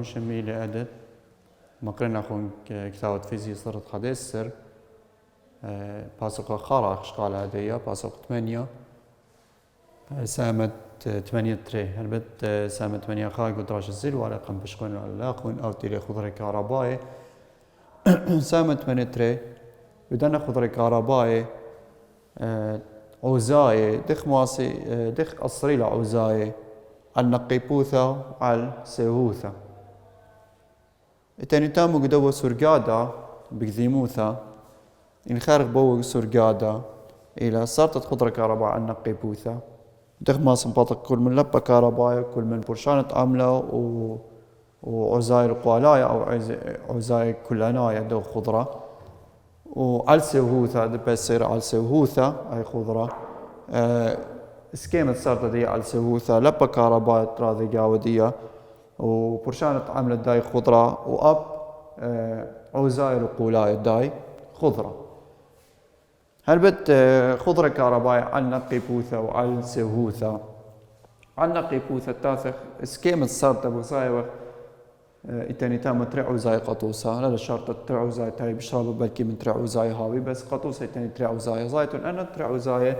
أخون شميلي عدد مقرن أخون كتابة فيزي صرت خديسر باسوق خارق شقال عادية باسوق 8 سامت 8 تري هلبت سامت 8 خاق ودراش الزل ورقم بشقون اللاخون أو تيلي خضري كهربائي سامت 8 تري بدنا خضري كهربائي عوزاية دخ ماسي دخ أصريلة عوزاية على النقيبوثة على سيهوثة التاني تامو قدوة سرقادة بكذيموثة إن خارق بو سرقادة إلى صارت خضرة كهرباء على النقيبوثة دخ ماسي مباطق كل من لبة كهرباء كل من برشانة عملة وعوزاية القوالاية أو عوزاية كلاناية دو خضرة وعلى سيهوثة دبا يصير على سيهوثة أي خضرة سكيمة صارت دي على سيهوثة لبا كهرباء راضي قاودية وبرشانة عملت داي خضرة وأب عوزاير وقولاية داي خضرة هلبت خضرة كهرباء على نقيبوثة وعلى سيهوثة على نقيبوثة تاثخ سكيمة صارت بصايوة إتاني تام تري عوزاي قطوسة لا شرط تري عوزاي تاي بشرب بلكي من تري عوزاي هاوي بس قطوسة إتاني تري عوزاي زايتون أنا تري عوزاي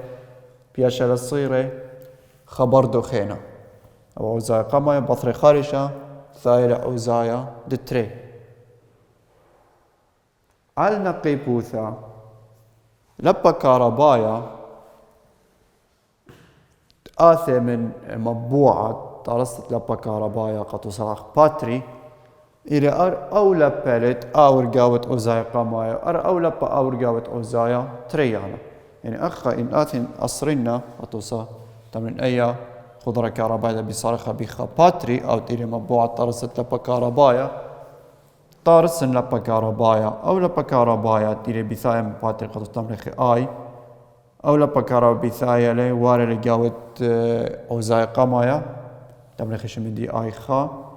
بياشا الصيرة خبر دخينة أو عوزاي قماية بطري خارشة ثايلة عوزايا دتري على نقيبوثة لبا كهربايا آثي من مطبوعة ترصت لبا كهربايا قطوسة باتري إلى أو لبالت أو رقاوة عوزايا قماية أو لبا أو رقاوة عوزايا تريانا يعني أخا إن آثن أصرنا قطوسة تمن أي خضرة كهربايا بصارخة بيخا باتري أو تيلي مطبوعة ترصت لبا كهربايا طارسن لبا كهربايا أو لبا كهربايا تيلي بثايا من باتري قطوسة تمرخي آي أو لبا كهربايا بثايا لي واري رقاوة عوزايا قمايا تمرخي شمدي آي خا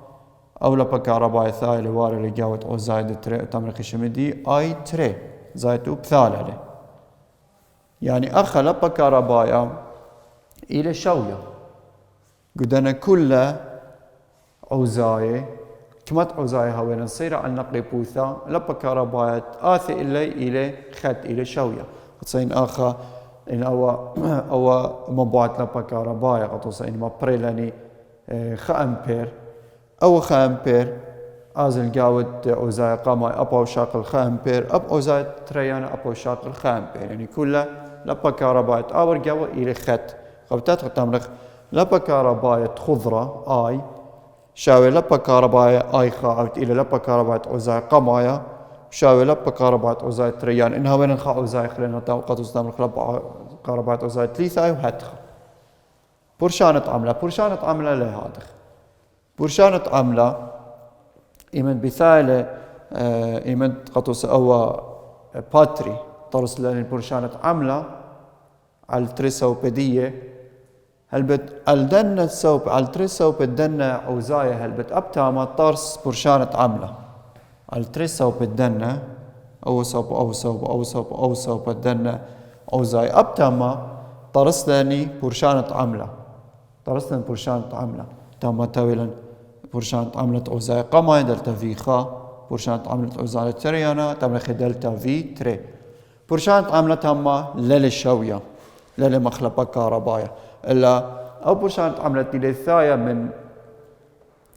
أو لبا كهرباء ثاي لواري رقاوة أو زايد تري تمرخي شمدي أي تري زايدو بثال عليه يعني أخا لبا كهرباء إلى شوية قدنا كل عوزاية كمت عوزاية هاوين نصير على النقيبوثة لبا كهرباء آثي إلي خد إلى شوية قصين أخا إن أو مبعت لبا كهرباء قطوسة إن ما بريلاني خا أمبير أو خا أمبير أزل قاود أوزاي قاما أبو شاقل خا أمبير أب أوزاي تريانا أبو شاقل خا أمبير يعني كله لبا كهرباء أور قاوة إلى خط قبتات تمرخ لبا كهرباء خضرة آي شاوي لبا كهرباء آي خا أو إلى لبا كهرباء أوزاي قمايا شاوي لبا كهرباء أوزاي تريان إنها وين خا أوزاي خلينا توقت تمرخ لبا كهرباء أوزاي ثلاثة وهاتخ برشانة عملة لهادخ برشانة عملة إيمن بثالة إيمن قطوس أو باتري طرس لأن برشانة عملة على التريسوبيدية هلبت الدنة السوب على التريسوب الدنة عوزاية هلبت أبتاما طرس برشانة عملة على التريسوب الدنة أو صوب الدنة عوزاية أبتاما طرس لأني برشانة عملة طرس لأن برشانة عملة تاما تاويلا برشانة عملت عوزاية قماية دلتا في خا برشانة عملت عوزاية تريانا تمرخي دلتا في تري برشانة عملت هما للشوية للمخلبة كهربايا إلا أو برشانة عملت تيلي ثايا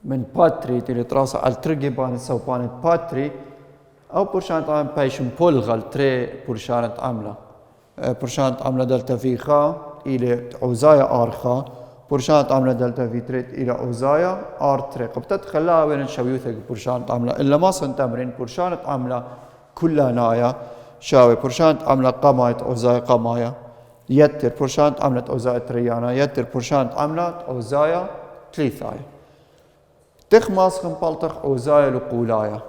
من باتري تيلي تراسة على ترقبان سوبانة باتري أو برشانة عملت بايشن بولغل تري برشانة عملة برشانة عملة دلتا في خا إلي عوزاية آرخا برشانة عملة دلتا في تريت إلى عوزايا آر تريق بتتخلاها وين نشويوثك برشانة عملة إلا ما صن تمرين برشانة عملة كلها نايا شاوي برشانة عملة قماية عوزايا قماية يتر برشانة عملة عوزايا تريانا يتر برشانة عملة عوزايا ثلاثايا تخماس خمبالتخ عوزايا لقولايا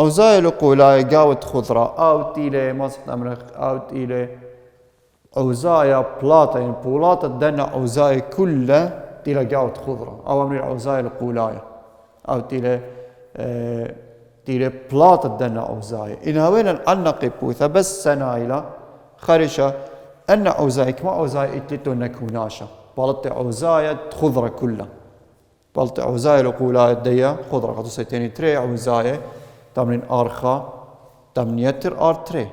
عوزايا لقولايا قاوت خضرة أو تيلي ماسك تمرخ أو تيلي عوزايا بلاطة يعني بولاطة دنا عوزايا كلها تيلا قاوت خضرة أو أمري عوزايا القولايا أو تيلا بلاطة دنا عوزايا إنها وين النقي بوثة بس سنايلة خرشة أن عوزايا كما عوزايا إتلتو نكوناشا بلاطة عوزايا خضرة كلها بلط عوزاية لقولاية ديا خضرة قطو سيتيني تري عوزاية تمرين آرخا تمنيتر آر تري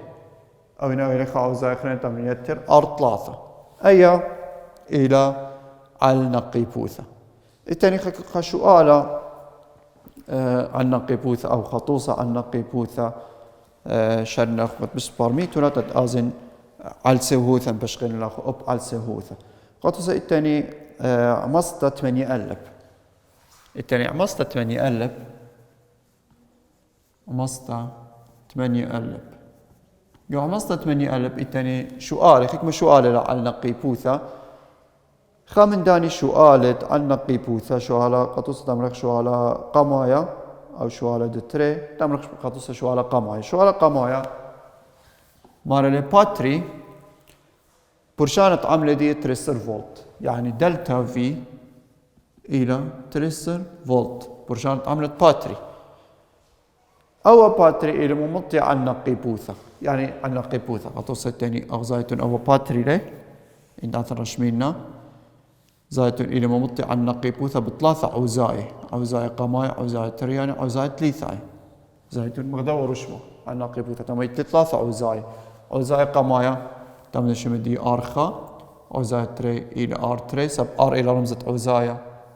أو هنا إلى عوزاية خلينا تمنيتر آر ثلاثة أي إلى النقيبوثة التاني خشوالة عن نقيبوثة أو خطوصة عن نقيبوثة شرنا خمت بسبارميتونا تتآزن على سهوثا بشغل لاخو أب على سهوثا خطوصة التاني عمسطة 8000 التاني عمسطة 8000 عمسطة 8000 يو عمسطة 8000 التاني سؤال خيك سؤال على نقيبوثة خامن داني سؤال عن نقيبوثة سؤال قطوصة تمرخ سؤال قمايا أو سؤال دتري تمرخ قطوصة سؤال قمايا سؤال قمايا مارلي باتري برشانة عملة دي تريسر فولت يعني دلتا في إلى تريسر فولت برشانة عملة باتري أو باتري إلى ممطي عن نقيبوثة يعني عن نقيبوثة قطوصة تاني أو زايتون أو باتري ليه إن دعت رشمينا زايتون إلى ممطي عن نقيبوثة بثلاثة عوزاي قماي عوزاي ترياني عوزاي ثلاثة زايتون مغدور رشمه عن نقيبوثة تمي ثلاثة عوزاي قمايا تمنى شمدي آرخا عوزاي تري إلى آر تري سب آر إلى رمزة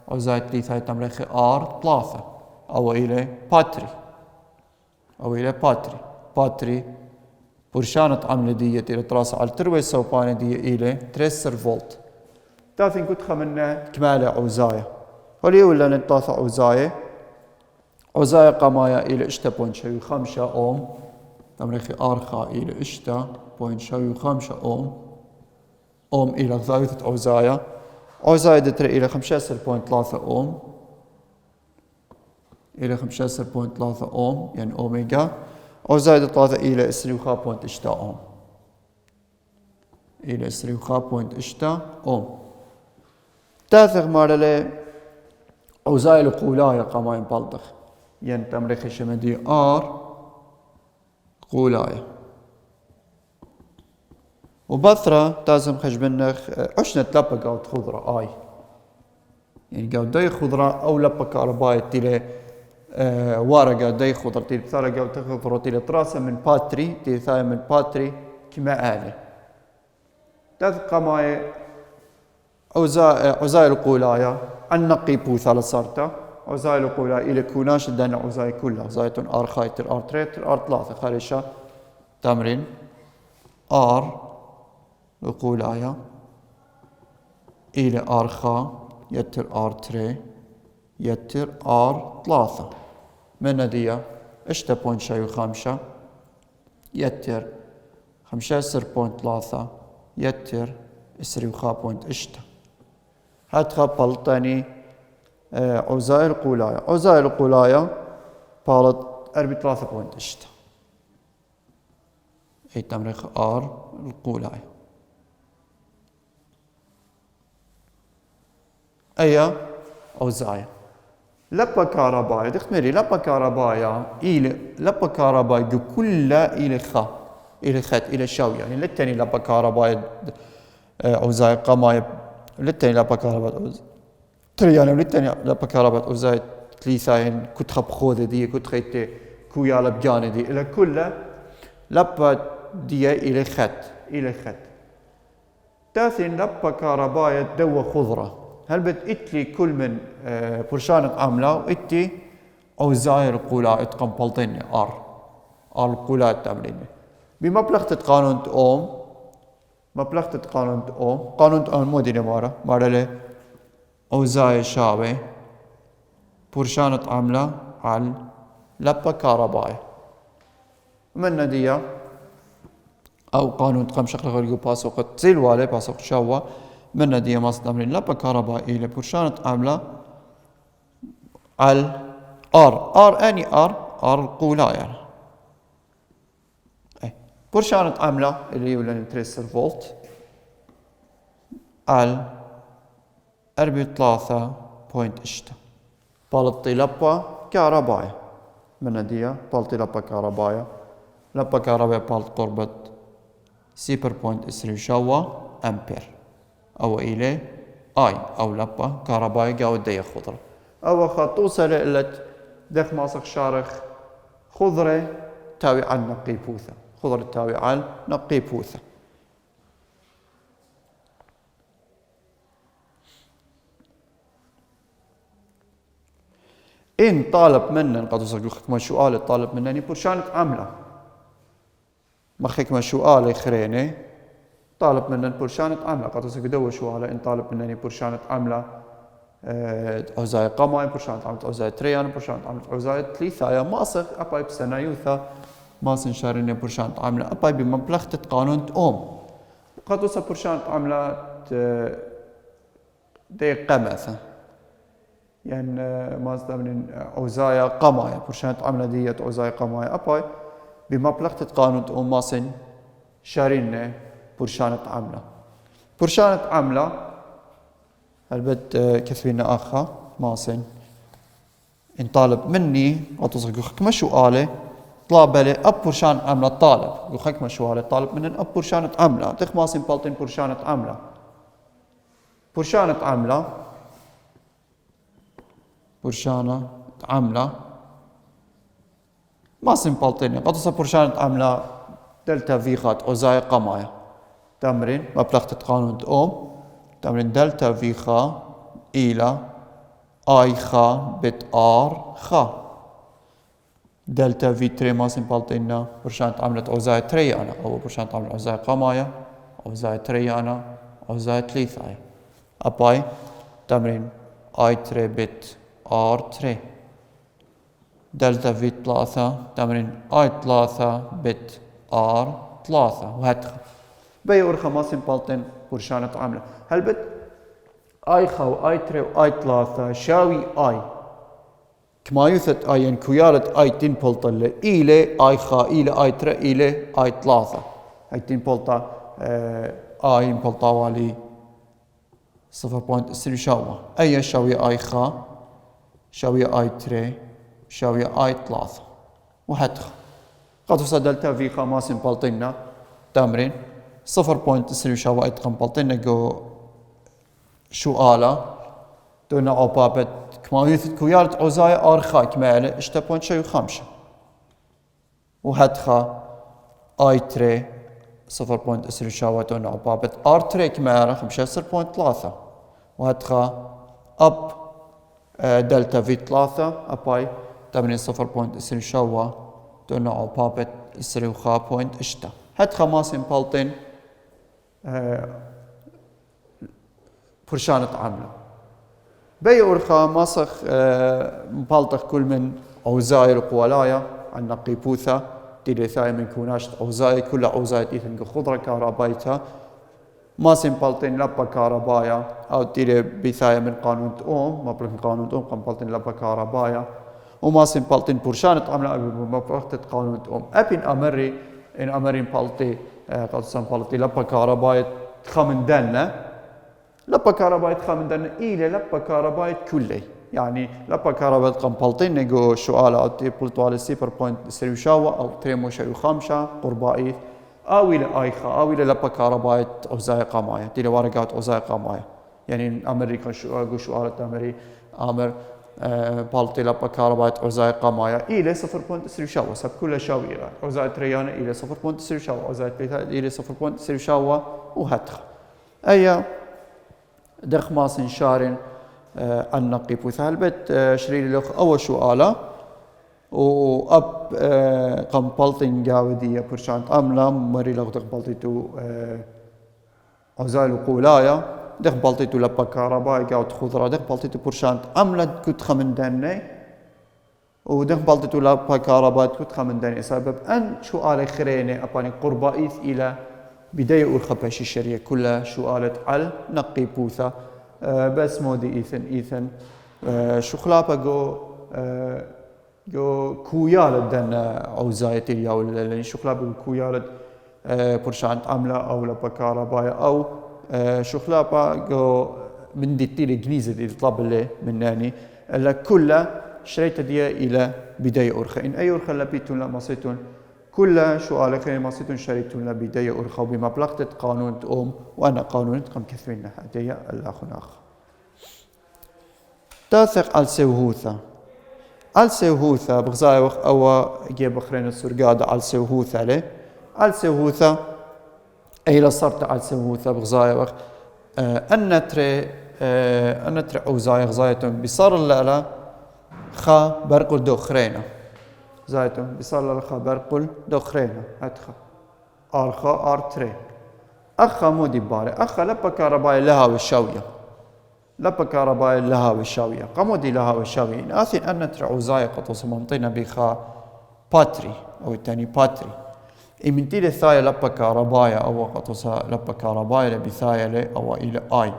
عوزاي ثلاثة تمرخي آر ثلاثة أو إلى باتري برشانة عملة دية إلى تراسة على تروي سوبانة دية إلى تريسر فولت تاثين كنت خمنا كمالة عوزاية ولي ولا نتاث عوزاية قمايا إلى إشتا بوينت شوي 5 أوم تمرخي آرخا إلى إشتا بوينت شوي 5 أوم إلى ثالثة عوزاية دتر إلى 15.3 أوم إلى 15.3 أوم يعني أوميجا عوزاية 3 إلى 3.8 أوم إلى 3.8 أوم تاثق مارلي عوزاية لقولاية قماين بلطخ ين تمرخي شمدي آر قولاية وبثرة تازم خجبنخ عشنا تلبا قاوت خضرة آي يعني قاوت داي خضرة أو لبا كهربائي تيلي وارقة داي خضرة تيلي بثالة قاوت خضرة تيلي تراسة من باتري تيلي ثاية من باتري كما آلي تذكى ماي عزايا القولاية عن نقيبوثة لصارتا عزايا القولاية إلى كوناش دانا عزايا كلها زايتون آر خايتر آر تريتر آر ثلاثة خارشة تمرين آر القولاية إلى آر خا يتر آر تري يتر آر ثلاثة من ديا إشتا بوينت شايو 5 يتر 15.3 يتر 3.8 هاتخا بلطاني عزايا القولاية بالط 3.8 اي تمريخ آر القولاية ايا عزايا لبا كهربائي تختمري لبا كهربائي إلى لبا كهربائي كلها إلى خا إلى خط إلى شاو يعني للتاني لبا كهربائي عزايا قماي للتاني لبا كهربائي ترياني للتاني لبا كهربائي عزايا ثلاثة كنت خب خوذة دي كنت خيتي كويا لبجاني دي إلى كلها لبا دي إلى خط تاثين لبا كهربائي دوا خضرة هل بتقتلي كل من برشانة عاملة وإتي عزايا القولاء اتقن بلطيني آر القولاء التمريني بمبلغ قانون أوم قانون أوم موديني مارا لي عزايا شابي برشانة عاملة على لبا كهربائي من ندية أو قانون تقام شغل غير باسوق تزيل والي باسوق شوا من ندية مصدر من لبا كهربائي لبرشانة عاملة على آر أني آر القولاية برشانة عاملة اللي هي ولا تريسر فولت على 4.3 بالطي لبا كهربائي من ندية بالطي لبا كهربائي بالط قربت 0.3 شوا أمبير أو إلى آي أو لبا كهربائي قاود دي خضرة أو خطوصة لإلت دخ ماسخ شارخ خضرة تاوي عن نقي بوثة خضرة تاوي عن نقي بوثة. إن طالب منن قد وصلك ما سؤال طالب منني برشانة عملة مخك ما سؤال خريني طالب منن برشانة عملة قد وصلك دو سؤال إن طالب منني برشانة عملة أوزاي قماي برشانة عملة أوزاي تريان برشانة عملة أوزاي ثلاثة ماسخ أباي بسنة يوثا ماسن شاريني برشانة عملة أباي بمبلغة قانون أم قد وصل برشانة عملة دي قمثة يعني مازدا من أوزايا قمايا برشانة عملة ديت أوزايا قمايا أباي بمبلغة قانون أم ماسن شاريني برشانة عملة برشانة عملة هلبت كثبينا آخا ماسن إن طالب مني أتصل يخك ما سؤالي طلب لي أب برشانة عملة طالب يخك ما سؤالي طالب منن أب برشانة عملة تخ ماسن بالتين برشانة عملة برشانة عملة برشانة عملة ماسن بالتين قد برشانة عملة دلتا فيخات أوزاي قمايا تمرين مبلغة قانون أم تمرين دلتا في خا إلى آي خا بت آر خا دلتا في تري ماسن بالتينا برشانة عملة أوزاي تري أنا أو برشانة عملة أوزاي قمايا أوزاي تري أنا أوزاي ثلاثة أباي تمرين آي تري بت آر تري دلتا في ثلاثة تمرين آي ثلاثة بت آر ثلاثة وهكذا بي أورخا ماسن بالتين برشانة عملة هل بت آي خا وآي تري وآي ثلاثة شاوي آي كما يثت آي ين كويالة آي تين بلطة إلى آي خا إلى آي تري إلى آي ثلاثة آي تين بلطة آي بلطة والي 0.3 شاوة أي شاوي آي خا شاوي آي تري شاوي آي ثلاثة وهكذا قد وصل دلتا في خا ماسن بالتينا تمرين 0.3 شاوة أيتقن بالتينا جو شو آلة دون عبابة كما يثت كويالة أوزاي آرخا كما يلي اشتا شايو خمسة وهدخا آي تري 0.3 شاوة دون عبابة آر تري كما يلي خمسة 0.3 وهدخا أب دلتا في 3 أباي تمرين 0.3 شاوة دون عبابة 3.8 هدخا ماسن بالتين برشانة عملة بي أورخا ماسخ مبالطخ كل من أوزاي القوالايا عن نقي بوثة ديلي ثاي من كوناشت أوزاي كل أوزاي ديثن خضرة كهربايتا ماسن بالتين لبا كهربايا أو ديلي بثايا من قانون أم مبلغ قانون أم قم بالتين لبا كهربايا وماسن بالتين برشانة عملة مبلغة قانون أم أبين أمري إن أمرين بالتي قد بالتي لبا كهربايا خمن دلنا لبا كهرباء خامن دنا إلى لبا كهرباء كله يعني لبا كهرباء قمبلتين نجو سؤال أو تبلتوالي 0.3 شاوة أو تريمو شايو خمسة قربائي أو إلى آيخا أو إلى لبا كهرباء أوزاي قماية تيلي ورقات أوزاي قماية يعني أمريكا سؤال أمري أمر بالتي لبا كهرباء أوزاي قماية إلى 0.3 شاوة سب كل شاوة إلى أوزاي تريانة إلى 0.3 شاوة أوزاي ثلاثة إلى 0.3 شاوة وهتخ أي دخ ماسن شارن النقي بوثا هلبت شريلي لخ أول سؤالة وأب قمبلتين جاودية برشانت أملا مري لغ دخ بلتيتو أوزايلو قولايا دخ بلتيتو لبا كهرباء جاود خضرة دخ بلتيتو برشانت أملا كنت خمن داني ودخ بلتيتو لبا كهرباء كنت خمن داني سبب أن سؤال خريني أباني قربائيث إلى بداية والخباش الشريعة كلها سؤالة على نقي بوثا بس مودي إيثن شو خلابة جو كويالة دن أوزايتي الياو لأن شو خلابة كويالة برشانت عملة أو لبا كهرباء أو شو خلابة جو من دي تيلي جنيزة دي طلب اللي مناني إلا كلها شريت دي إلى بداية أرخى إن أي أرخى لبيتون لمصيتون كل سؤال خير مصيتون شريتون لبداية أرخى بمبلغة قانون أم وأنا قانون كم كثيرين هدية الأخ تاثق على سوهوثا على سوهوثا بغزاي وخ أو جيب أخرين السرقادة على سوهوثا له على سوهوثا أي لصرت على سوهوثا بغزاي وخ النتر أوزاي غزايتهم بصار اللالة خا برقل دخرينا زايتهم بصار اللالة خا برقل دخرينا أدخا آرخا آرتري أخا مودي باري أخا لبا كهربائي لها والشوية لبا كهربائي لها والشوية قمودي لها والشوية آثين النتر أوزاي قطوس منطينا بخا باتري أو التاني باتري من تيل الثاية لبا كهربائي أو قطوسها لبا كهربائي لبثاية أو إلى آي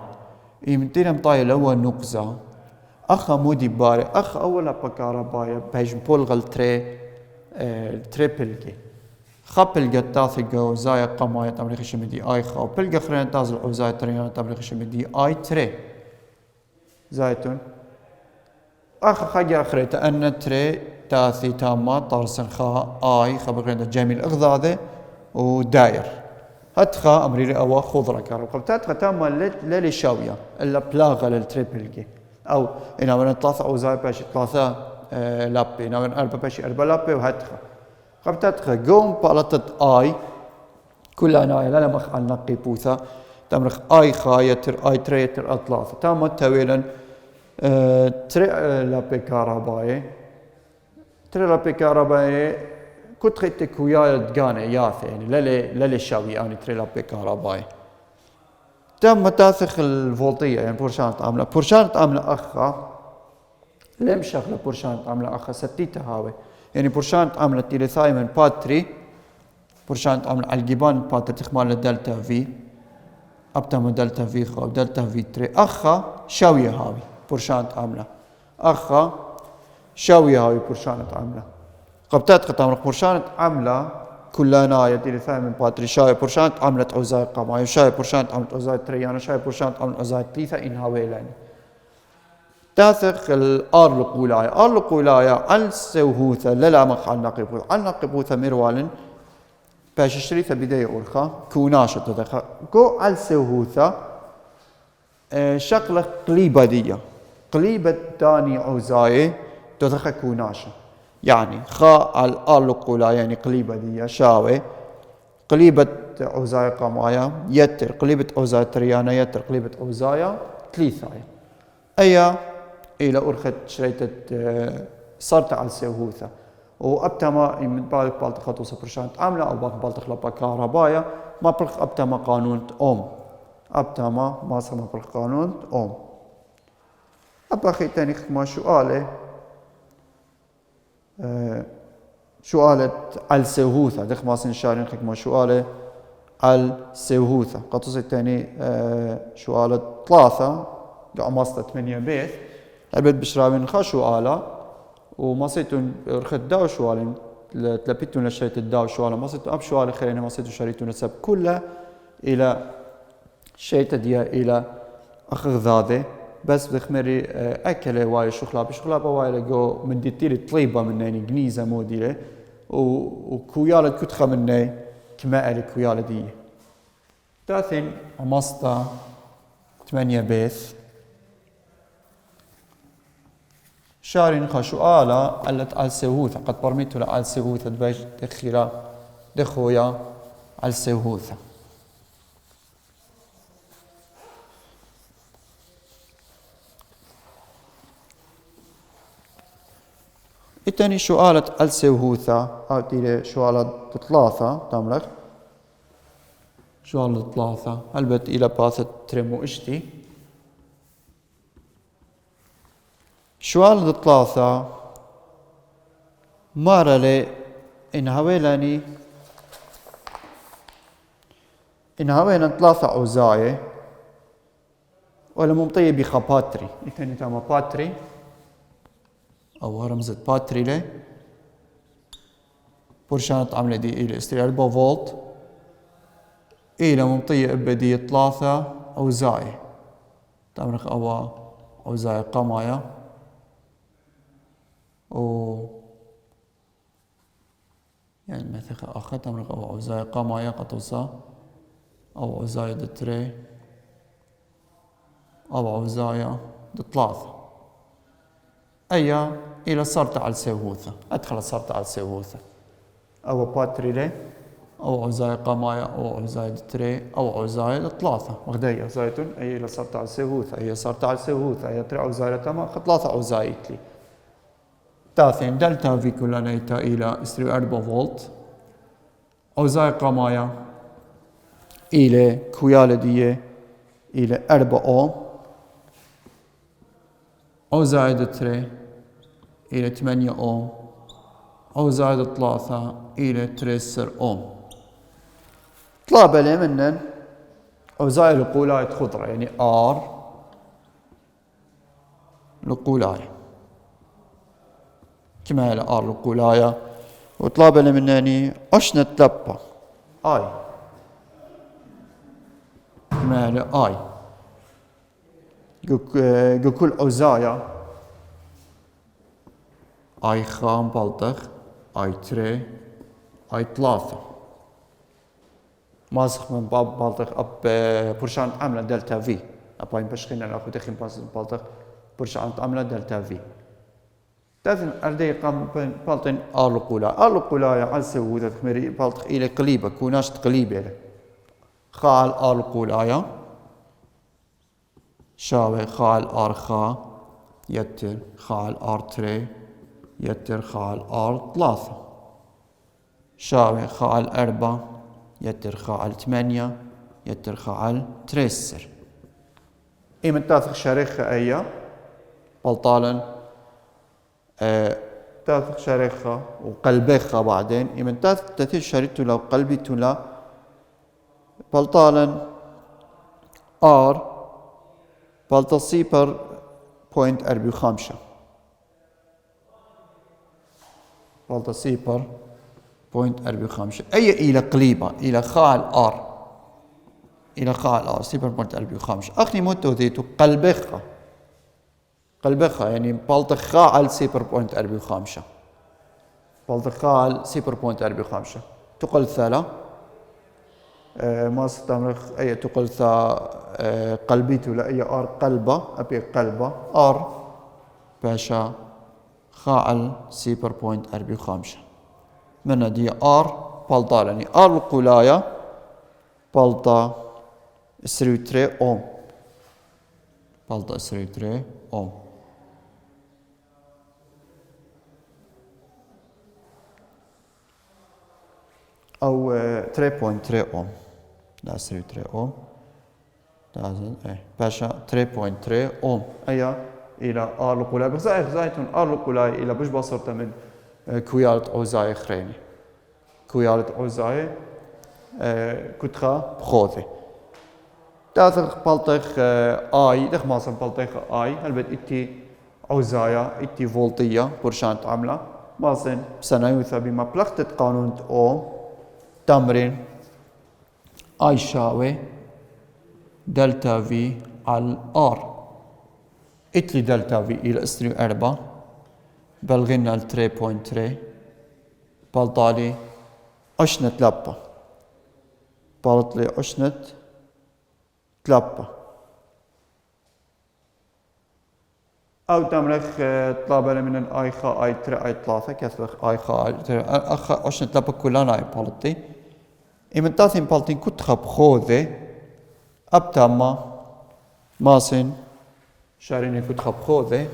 من تيل مطايا لو نقزة أخا مودي باري أخا أولا بكهربائي بيج بولغل تري بلقي خا بلقى تاثق وزايا قماية تمريخ شمدي آي خا وبلقى خرين تازل وزايا تريانا تمريخ شمدي آي تري زايتون أخا خاجة أخريت أن تري تاثي تاما طارسن خا آي خا بغرين جميل إغذاذي وداير هتخا أمريري أوا خضرة كهرباء تاتخا تاما للي شاوية إلا بلاغة للتريبلجي أو إنا من ثلاثة أوزاي باشي ثلاثة لابي إنا من أربعة باشي أربعة لابي وهتخا خبتاتخا قوم بالتت آي كل أنا لا مخ على نقي بوثا تمرخ آي خا يتر آي تري يتر أطلاثة تاما تويلا تري لابي كهربائي تري لابي كهربائي كنت خيتك ويا دقانة ياثي يعني للي شاوي يعني تري لابي كهربائي تم تاثخ الفولتية يعني بورشانة عاملة أخا لم شغلة بورشانة عاملة أخا ستيتها هاوي يعني بورشانة عاملة تيليثاي من باتري بورشانة عاملة الجبان باتري تخمال دلتا في أبتم دلتا في خو دلتا في تري أخا شاوية هاوي بورشانة عاملة أخا شاوية هاوي بورشانة عاملة قبتات قطامرق بورشانة عاملة كلنا يدير ثامن باتري شاي بورشانة عملت أوزاي قماي شاي بورشانة عملت أوزاي تريانا شاي بورشانة عملت أوزاي تيثا إنها ويلاني تاثق الأرلق ولاية أرلق ولاية السوهوثة لا مخ على نقبوثة مروالن باش الشريثة بداية أورخا كوناشة تدخل كو السوهوثة شكله قليبة دية قليبة تاني أوزاي تدخل كوناشة يعني خاء الأرلق ولاية يعني قليبة دية شاوي قليبة أوزاي قمايا يتر قليبة أوزاي تريانا يتر قليبة أوزاي تليثايا أيا إلى أرخت شريتة صارت على السوهوثة وأبتما من بالك بالتخ خطوصة برشانة عاملة أو باك بالتخ لبا كهربايا ما بلخ أبتما قانون أوم أبتما ما سما بلخ قانون أوم أباخي تاني خما سؤالي سؤالة على السوهوثة دخ ما سنشارين خما سؤالي على السوهوثة قطوصة تاني سؤالة ثلاثة قامصة 8 بيت البيت بشرابين خاشوا آلا ومصيتون رخت داو شوالين تلبيتون لشريت الداو شوالا مصيتون أب شوالي خيرين مصيتون شريتون السب كلها إلى شيء ديا إلى أخذ ذاذي بس بخمري أكله واي شخلاب واي لقو من ديتيري طليبة مني جنيزة موديله وكويالة كتخة مني كما ألي كويالة دي تاثين عمصتا 8 بيث شارين خاشو آلا ألت على السوهوثة قد برميتو على السوهوثة دباش دخيرا دخويا على السوهوثة التاني سؤالة السوهوثة أو تيلي سؤالة ثلاثة تملك سؤالة ثلاثة هلبت إلى باثة ترمو اشتي سؤالة ثلاثة مارا لي إن هويلاني ثلاثة أوزاي ولا ممطية بخباتري التاني تاما باتري أو رمزة باتري لي برشانة عملة دي إلى استري 4 فولت إلى ممطية إبدية 3 أوزاي تمرق أوزاي قمايا يعني مثل آخر تمرق أوزاي قمايا قطوسا أو أوزاي دتري أو أوزاي 3 أي إلى صرت على السيهوثة أدخل صرت على السيهوثة أو باتري لي أو عزاي قمايا أو عزاي تري أو عزاي ثلاثة وغدايا زايتون أي إلى صرت على السيهوثة أي صرت على السيهوثة أي تري عزاي تما ثلاثة عزاي لي تاثين دلتا في كلانيتا إلى استري 4 فولت عزاي قمايا إلى كويالدية إلى 4 أوم أو زائد 3 إلى 8 أوم أو زائد 3 إلى 3 أوم طلاب لي منن أو زائد القولاية خضرة يعني R القولاية كما هي R القولاية وطلاب لي منني أشنة لبة I كما هي I كل أوزايا أي خام بلطخ أي تري أي ثلاثة ماسخ من باب بلطخ أب برشان عملة دلتا في أبا ينبشخين أنا أخو دخين بلطخ برشان عملة دلتا في تاثن أردي قام بلطن أرلقولا على سوودة خميري بلطخ إلى قليبة كوناش تقليبة خال أرلقولا شاوي خال آر خا يتر خال آر تري يتر خال آر ثلاثة شاوي خال 4 يتر خال 8 يتر خال 3 إيمن تاثق شريخة أيا بلطالا تاثق شريخة وقلبيخة بعدين إيمن تاثق تثير شريتو لا وقلبيتو لا بلطالا آر بلطا صفر بوينت 45 بلطا صفر بوينت 45 أي إلى قليبة إلى خال آر إلى خال آر صفر بوينت 45 أخني موتو ذيتو قلبخة يعني بلطا خال صفر بوينت 45 بلطا خال صفر بوينت 45 تقل ثلا ما ستمرخ أي تقل ثا قلبيتو لا أي آر قلبة أبي قلبة آر باشا خال صفر بوينت 45 من دي آر بلطا يعني آر القلاية بلطا 3 أوم بلطا 3 أوم أو 3.3 أوم لا 3 أوم لازم باشا 3.3 أوم أي إلى آر القلاية بزايتون آر القلاية إلى بش بصرت من كويالة أوزاي خريني كويالة أوزاي كتخا بخوذي تاثق بلطخ آي دخ ماسن بلطخ آي هلبت إتي أوزايا إتي فولتية برشانت عملة ماسن سنيوثا بما بلغتت قانون أوم تمرين آي شاوي دلتا في على آر إتلي دلتا في إلى استريو 4 بلغنا ال 3.3 بلطالي أشنت لبة بلطلي أشنت لبة أو تمرخ طلابنا من الآي خا آي 3 آي 3 كثبخ آي خا آي 3 أخ أشنت لبة كلنا آي بلطي إمن تاثين بلطين كنت خب خوذي أبتما ماسن شاريني كنت خب خوذي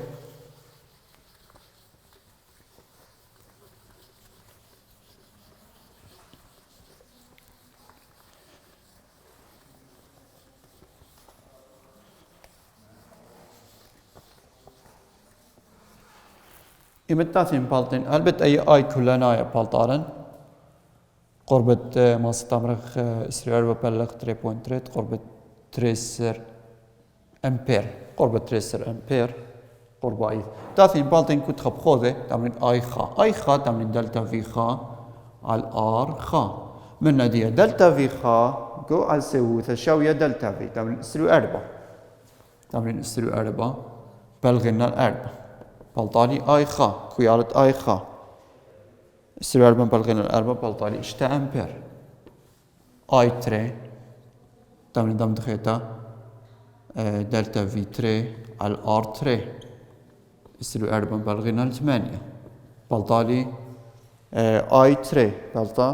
إمتاثين بالطين هلبت أي آي كلنا يا بالطارن قربة ما ستمرخ إسرائيل وبلغ 3.3 قربة 3 أمبير قربة 3 أمبير قربة أي تاثين بالطين كنت خب خوذي تمرين آي خا تمرين دلتا في خا على الآر خا من نادية دلتا في خا جو على سووثة شاوية دلتا في تمرين إسرائيل 4 تمرين إسرائيل 4 بلغنا الأربعة بلطاني آي خا كويالة آي خا إسرائيل من بلغنا الأربعة بلطاني إشتا أمبير آي 3 تمرين دم دخيتا دلتا في 3 على الآر 3 يصيروا 4 مبلغين 8 بلطالي اي 3 بلطة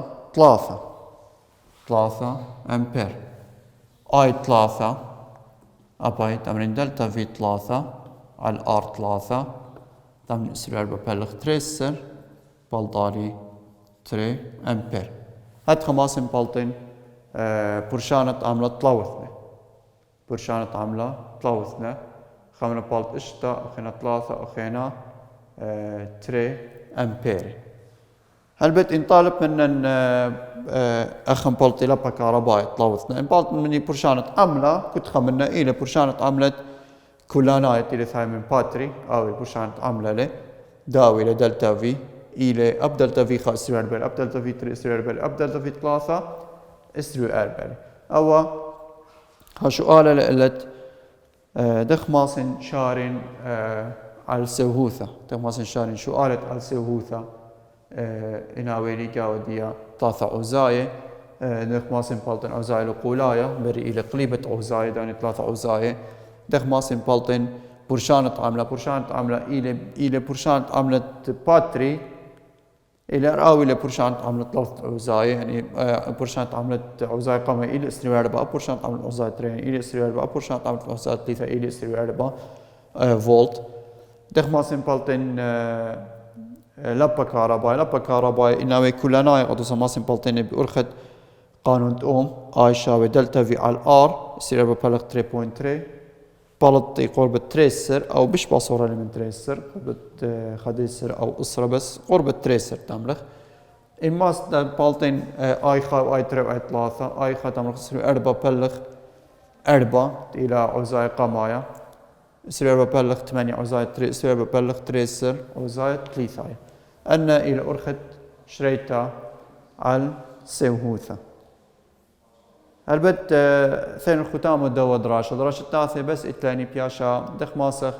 3 امبير اي 3 اباي تمرين دلتا في 3 على الار 3 تمرين يصيروا 4 بلغ 3 بلطالي 3 امبير هاد خماسين بلطين برشانة عملة طلوثنا برشانة عملة طلوثنا خمنا بلط اشتا اخينا 3 اخينا 3 امبير هلبت ان طالب من اخن بلطي لبا كهربائي طلوثنا ان بلط مني برشانة عملة كنت خمنا الى برشانة عملة كولانايت الى ثاي من باتري او برشانة عملة له داوي لدلتا في الى اب دلتا في خاص يصير 4 اب دلتا في 3 يصير 4 اب دلتا في 3 يصير 4 او ها سؤال لقلت دخ ماسن شارين على السوهوثة دخ ماسن شارين شو قالت على السوهوثة إناويني جاودية 3 عزاية دخ ماسن بالتن عزاية لقولاية بري إلى قليبة عزاية داني 3 عزاية دخ ماسن بالتن برشانة عملة إلى برشانة عملة باتري إلى رأوي لبرشانة عملة 3 عزاية يعني برشانة عملة عزاية قامة إلى استري 4 برشانة عملة عزاية 3 إلى استري 4 برشانة عملة عزاية 3 إلى استري 4 فولت دخ ماسن بالتن لبا كهربائي إناوي كلنا يقضوا ماسن بالتن بأرخد قانون أوم آي شاوي دلتا في على الآر يصير 4 بلغ 3.3 بلط قرب تريسر او بش بصورة من تريسر قرب خديسر او اسرة بس قرب تريسر تملخ إماس بالتين اي خا واي 3 واي 3 اي خا تملخ يصير 4 بلغ 4 الى عزاي قمايا يصير 4 بلغ 8 عزاي 3 يصير 4 بلغ تريسر عزاي 3 أن الى أرخد شريتا على سوهوثة هلبت ثاني الختام ودو دراشة التاثي بس اتلاني بياشا دخ ماسخ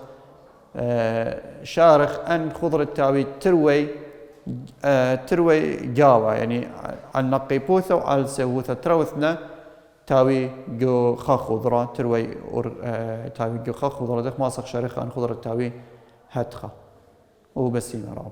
شارخ ان خضرة تاوي تروي جاوا يعني عن نقي بوثة وعلى سووثة تروثنا تاوي جو خا خضرة تروي تاوي جو خا خضرة دخ ماسخ شارخ ان خضرة تاوي هتخا وبسينا راب